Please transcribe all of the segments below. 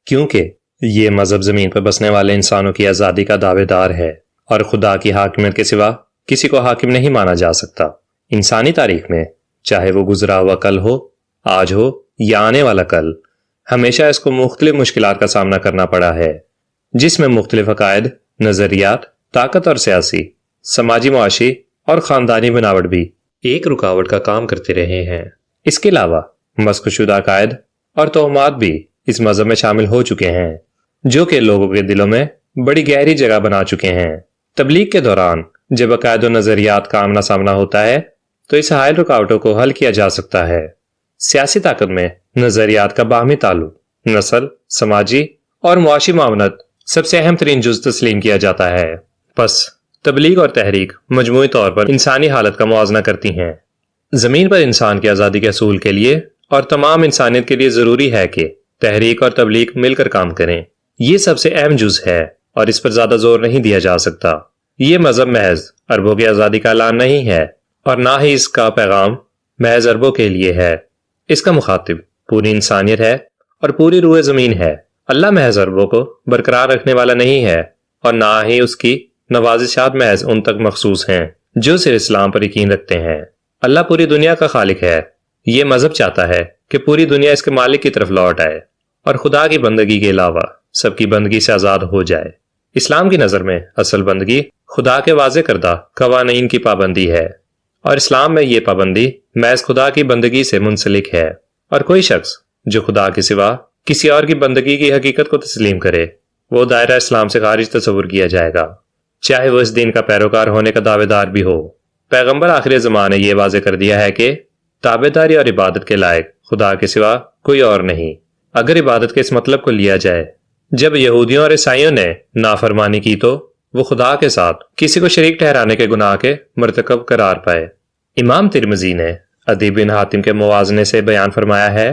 کیونکہ یہ مذہب زمین پر بسنے والے انسانوں کی آزادی کا دعوے دار ہے اور خدا کی حاکمیت کے سوا کسی کو حاکم نہیں مانا جا سکتا۔ انسانی تاریخ میں چاہے وہ گزرا ہوا کل ہو، آج ہو یا آنے والا کل، ہمیشہ اس کو مختلف مشکلات کا سامنا کرنا پڑا ہے، جس میں مختلف عقائد، نظریات، طاقت اور سیاسی، سماجی، معاشی اور خاندانی بناوٹ بھی ایک رکاوٹ کا کام کرتے رہے ہیں۔ اس کے علاوہ مسخ شدہ عقائد اور توہمات بھی اس مذہب میں شامل ہو چکے ہیں، جو کہ لوگوں کے دلوں میں بڑی گہری جگہ بنا چکے ہیں۔ تبلیغ کے دوران جب عقائد و نظریات کا آمنا سامنا ہوتا ہے تو اس حائل رکاوٹوں کو حل کیا جا سکتا ہے۔ سیاسی طاقت میں نظریات کا باہمی تعلق، نسل، سماجی اور معاشی معاونت سب سے اہم ترین جز تسلیم کیا جاتا ہے۔ پس تبلیغ اور تحریک مجموعی طور پر انسانی حالت کا موازنہ کرتی ہیں۔ زمین پر انسان کی آزادی کے حصول کے لیے اور تمام انسانیت کے لیے ضروری ہے کہ تحریک اور تبلیغ مل کر کام کریں۔ یہ سب سے اہم جز ہے اور اس پر زیادہ زور نہیں دیا جا سکتا۔ یہ مذہب محض عربوں کی آزادی کا اعلان نہیں ہے اور نہ ہی اس کا پیغام محض عربوں کے لیے ہے۔ اس کا مخاطب پوری انسانیت ہے اور پوری روح زمین ہے۔ اللہ محض عربوں کو برقرار رکھنے والا نہیں ہے اور نہ ہی اس کی نوازشات محض ان تک مخصوص ہیں جو صرف اسلام پر یقین رکھتے ہیں۔ اللہ پوری دنیا کا خالق ہے۔ یہ مذہب چاہتا ہے کہ پوری دنیا اس کے مالک کی طرف لوٹ آئے اور خدا کی بندگی کے علاوہ سب کی بندگی سے آزاد ہو جائے۔ اسلام کی نظر میں اصل بندگی خدا کے واضح کردہ قوانین کی پابندی ہے، اور اسلام میں یہ پابندی محض خدا کی بندگی سے منسلک ہے، اور کوئی شخص جو خدا کے سوا کسی اور کی بندگی کی حقیقت کو تسلیم کرے وہ دائرہ اسلام سے خارج تصور کیا جائے گا، چاہے وہ اس دین کا پیروکار ہونے کا دعوے دار بھی ہو۔ پیغمبر آخر زمان نے یہ واضح کر دیا ہے کہ تابع داری اور عبادت کے لائق خدا کے سوا کوئی اور نہیں۔ اگر عبادت کے اس مطلب کو لیا جائے، جب یہودیوں اور عیسائیوں نے نافرمانی کی تو وہ خدا کے ساتھ کسی کو شریک ٹھہرانے کے گناہ کے مرتکب قرار پائے۔ امام ترمذی نے عدی بن حاتم کے موازنے سے بیان فرمایا ہے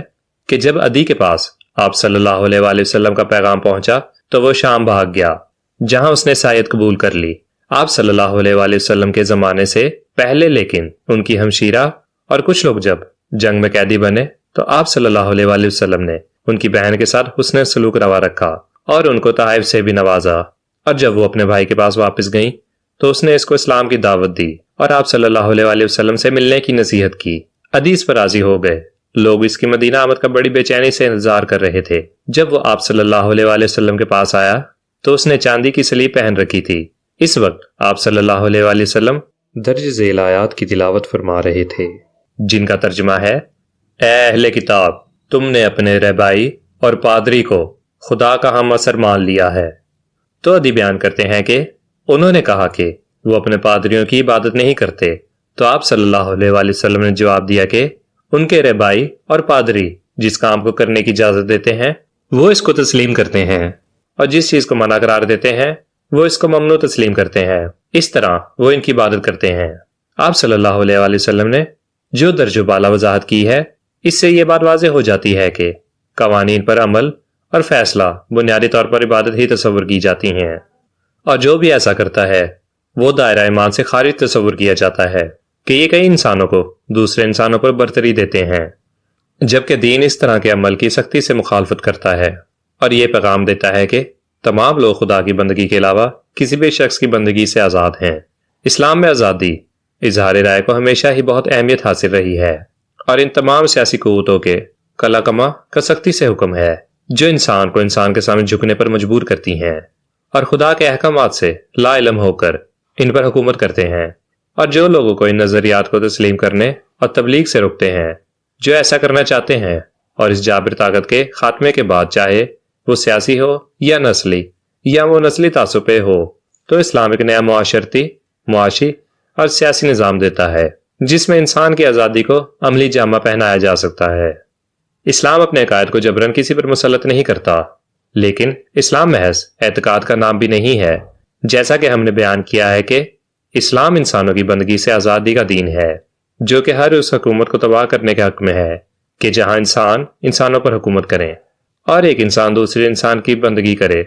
کہ جب عدی کے پاس آپ صلی اللہ علیہ وآلہ وسلم کا پیغام پہنچا تو وہ شام بھاگ گیا، جہاں اس نے عیسائیت قبول کر لی۔ آپ صلی اللہ علیہ وآلہ وسلم کے زمانے سے پہلے لیکن ان کی ہمشیرہ اور کچھ لوگ جب جنگ میں قیدی بنے تو آپ صلی اللہ علیہ وآلہ وسلم نے ان کی بہن کے ساتھ حسن سلوک روا رکھا اور ان کو تحائف سے بھی نوازا، اور جب وہ اپنے بھائی کے پاس واپس گئیں تو اس نے اس کو اسلام کی دعوت دی اور آپ صلی اللہ علیہ وآلہ وسلم سے ملنے کی نصیحت کی۔ حدیث پر راضی ہو گئے۔ لوگ اس کی مدینہ آمد کا بڑی بے چینی سے انتظار کر رہے تھے۔ جب وہ آپ صلی اللہ علیہ وآلہ وسلم کے پاس آیا تو اس نے چاندی کی سلیب پہن رکھی تھی۔ اس وقت آپ صلی اللہ علیہ وآلہ وسلم درج ذیل آیات کی تلاوت فرما رہے تھے، جن کا ترجمہ ہے: اے اہل کتاب، تم نے اپنے رہبائی اور پادری کو خدا کا ہم اثر مان لیا ہے۔ تو عدی بیان کرتے ہیں کہ انہوں نے کہا کہ وہ اپنے پادریوں کی عبادت نہیں کرتے، تو آپ صلی اللہ علیہ وآلہ وسلم نے جواب دیا کہ ان کے رہبائی اور پادری جس کام کو کرنے کی اجازت دیتے ہیں وہ اس کو تسلیم کرتے ہیں، اور جس چیز کو منع قرار دیتے ہیں وہ اس کو ممنوع تسلیم کرتے ہیں۔ اس طرح وہ ان کی عبادت کرتے ہیں۔ آپ صلی اللہ علیہ وآلہ وسلم نے جو درج و بالا وضاحت کی ہے، اس سے یہ بات واضح ہو جاتی ہے کہ قوانین پر عمل اور فیصلہ بنیادی طور پر عبادت ہی تصور کی جاتی ہیں، اور جو بھی ایسا کرتا ہے وہ دائرہ ایمان سے خارج تصور کیا جاتا ہے کہ یہ کئی انسانوں کو دوسرے انسانوں پر برتری دیتے ہیں، جبکہ دین اس طرح کے عمل کی سختی سے مخالفت کرتا ہے اور یہ پیغام دیتا ہے کہ تمام لوگ خدا کی بندگی کے علاوہ کسی بھی شخص کی بندگی سے آزاد ہیں۔ اسلام میں آزادی اظہار رائے کو ہمیشہ ہی بہت اہمیت حاصل رہی ہے، اور ان تمام سیاسی قوتوں کے کلا کما کا سختی سے حکم ہے جو انسان کو انسان کے سامنے جھکنے پر مجبور کرتی ہیں اور خدا کے احکامات سے لا علم ہو کر ان پر حکومت کرتے ہیں، اور جو لوگوں کو ان نظریات کو تسلیم کرنے اور تبلیغ سے روکتے ہیں، جو ایسا کرنا چاہتے ہیں اور اس جابر طاقت کے خاتمے کے بعد چاہے وہ سیاسی ہو یا نسلی یا وہ نسلی تعصب پہ ہو، تو اسلام ایک نیا معاشرتی، معاشی اور سیاسی نظام دیتا ہے جس میں انسان کی آزادی کو عملی جامہ پہنایا جا سکتا ہے۔ اسلام اپنے عقائد کو جبراً کسی پر مسلط نہیں کرتا، لیکن اسلام محض اعتقاد کا نام بھی نہیں ہے، جیسا کہ ہم نے بیان کیا ہے کہ اسلام انسانوں کی بندگی سے آزادی کا دین ہے، جو کہ ہر اس حکومت کو تباہ کرنے کے حق میں ہے کہ جہاں انسان انسانوں پر حکومت کریں اور ایک انسان دوسرے انسان کی بندگی کرے۔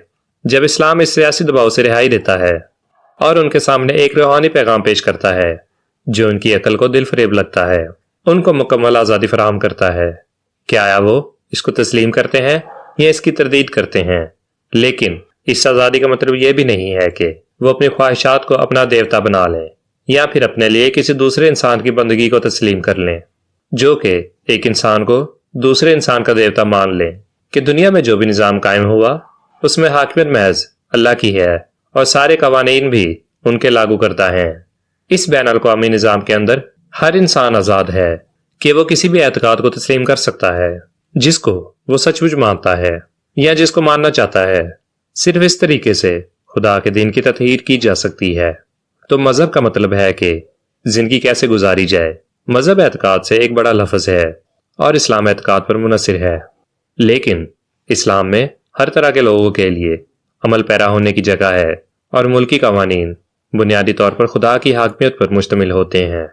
جب اسلام اس سیاسی دباؤ سے رہائی دیتا ہے اور ان کے سامنے ایک روحانی پیغام پیش کرتا ہے جو ان کی عقل کو دل فریب لگتا ہے، ان کو مکمل آزادی فراہم کرتا ہے، کیا آیا وہ اس کو تسلیم کرتے ہیں یا اس کی تردید کرتے ہیں، لیکن اس آزادی کا مطلب یہ بھی نہیں ہے کہ وہ اپنی خواہشات کو اپنا دیوتا بنا لیں یا پھر اپنے لیے کسی دوسرے انسان کی بندگی کو تسلیم کر لیں، جو کہ ایک انسان کو دوسرے انسان کا دیوتا مان لیں کہ دنیا میں جو بھی نظام قائم ہوا اس میں حاکمیت محض اللہ کی ہے اور سارے قوانین بھی ان کے لاگو کرتا ہے۔ اس بین الاقوامی نظام کے اندر ہر انسان آزاد ہے کہ وہ کسی بھی اعتقاد کو تسلیم کر سکتا ہے جس کو وہ سچ مچ مانتا ہے یا جس کو ماننا چاہتا ہے۔ صرف اس طریقے سے خدا کے دین کی تطہیر کی جا سکتی ہے۔ تو مذہب کا مطلب ہے کہ زندگی کیسے گزاری جائے۔ مذہب اعتقاد سے ایک بڑا لفظ ہے اور اسلام اعتقاد پر منحصر ہے، لیکن اسلام میں ہر طرح کے لوگوں کے لیے عمل پیرا ہونے کی جگہ ہے اور ملکی قوانین بنیادی طور پر خدا کی حاکمیت پر مشتمل ہوتے ہیں۔